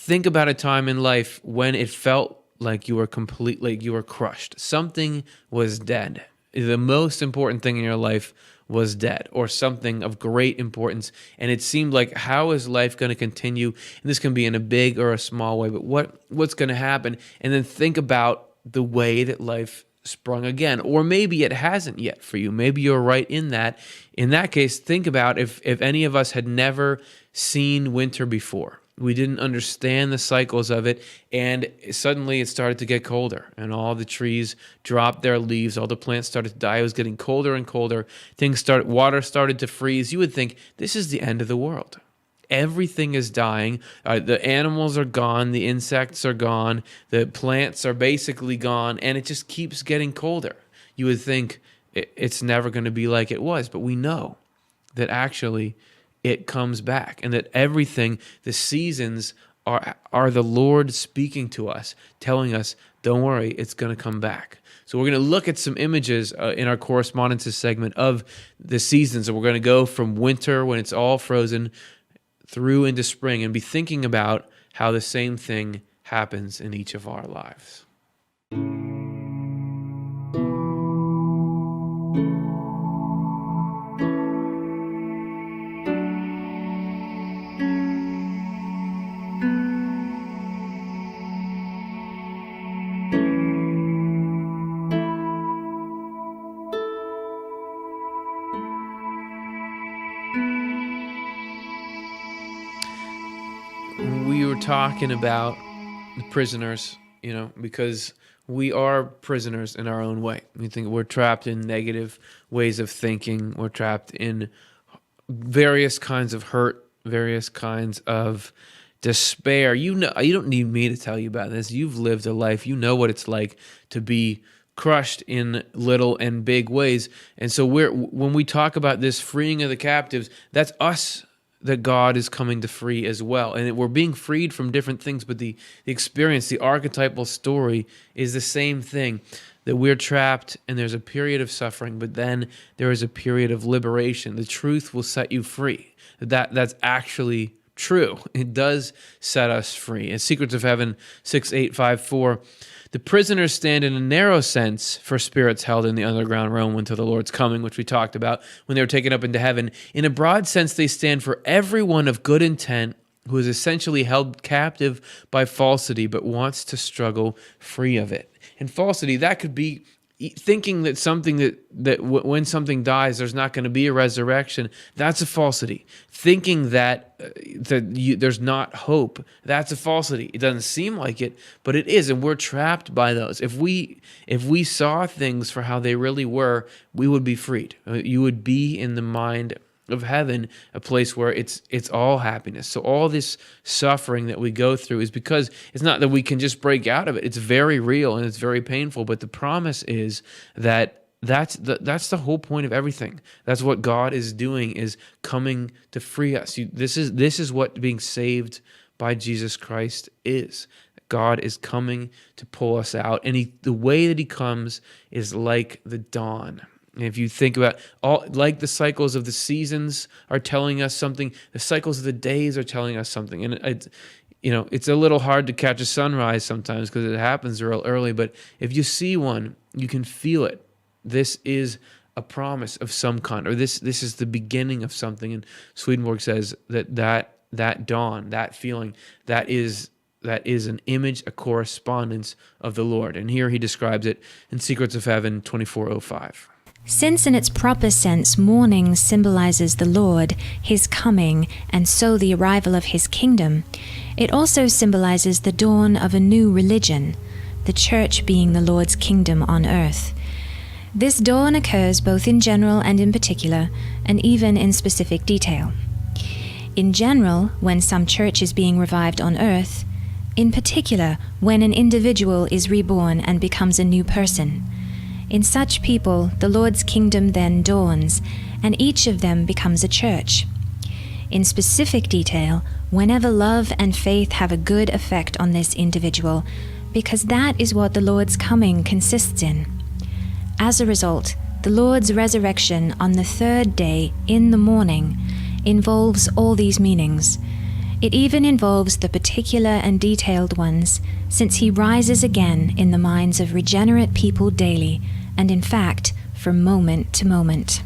think about a time in life when it felt like you were crushed. Something was dead. The most important thing in your life was dead, or something of great importance. And it seemed like, how is life going to continue? And this can be in a big or a small way, but what's going to happen? And then think about the way that life sprung again. Or maybe it hasn't yet for you. Maybe you're right in that. In that case, think about if any of us had never seen winter before. We didn't understand the cycles of it, and suddenly it started to get colder, and all the trees dropped their leaves, all the plants started to die. It was getting colder and colder. Water started to freeze. You would think, this is the end of the world. Everything is dying. The animals are gone. The insects are gone. The plants are basically gone, and it just keeps getting colder. You would think it's never going to be like it was, but we know that actually it comes back, and that everything, the seasons are the Lord speaking to us, telling us, don't worry, it's going to come back. So we're going to look at some images in our correspondences segment of the seasons, and we're going to go from winter when it's all frozen through into spring, and be thinking about how the same thing happens in each of our lives. We were talking about the prisoners, because we are prisoners in our own way. We think we're trapped in negative ways of thinking. We're trapped in various kinds of hurt, various kinds of despair. You don't need me to tell you about this. You've lived a life. You know what it's like to be crushed in little and big ways. And so when we talk about this freeing of the captives, that's us that God is coming to free as well. And we're being freed from different things, but the experience, the archetypal story is the same thing, that we're trapped and there's a period of suffering, but then there is a period of liberation. The truth will set you free. That's actually true. It does set us free. In Secrets of Heaven 6854, the prisoners stand in a narrow sense for spirits held in the underground realm until the Lord's coming, which we talked about when they were taken up into heaven. In a broad sense, they stand for everyone of good intent who is essentially held captive by falsity but wants to struggle free of it. And falsity, that could be thinking that when something dies, there's not going to be a resurrection. That's a falsity. Thinking that there's not hope, that's a falsity. It doesn't seem like it, but it is, and we're trapped by those. If we saw things for how they really were, we would be freed. You would be in the mind of heaven, a place where it's all happiness. So all this suffering that we go through is because it's not that we can just break out of it. It's very real and it's very painful, but the promise is that that's the whole point of everything. That's what God is doing, is coming to free us. This is what being saved by Jesus Christ is. God is coming to pull us out, and the way that he comes is like the dawn. And if you think about like the cycles of the seasons are telling us something, the cycles of the days are telling us something. And it's a little hard to catch a sunrise sometimes because it happens real early. But if you see one, you can feel it. This is a promise of some kind, or this is the beginning of something. And Swedenborg says that dawn, that feeling, that is an image, a correspondence of the Lord. And here he describes it in Secrets of Heaven 2405. Since in its proper sense morning symbolizes the Lord, his coming, and so the arrival of his kingdom, it also symbolizes the dawn of a new religion, the church being the Lord's kingdom on earth. This dawn occurs both in general and in particular, and even in specific detail. In general, when some church is being revived on earth; in particular, when an individual is reborn and becomes a new person. In such people, the Lord's kingdom then dawns, and each of them becomes a church. In specific detail, whenever love and faith have a good effect on this individual, because that is what the Lord's coming consists in. As a result, the Lord's resurrection on the third day in the morning involves all these meanings. It even involves the particular and detailed ones, since he rises again in the minds of regenerate people daily, and in fact, from moment to moment.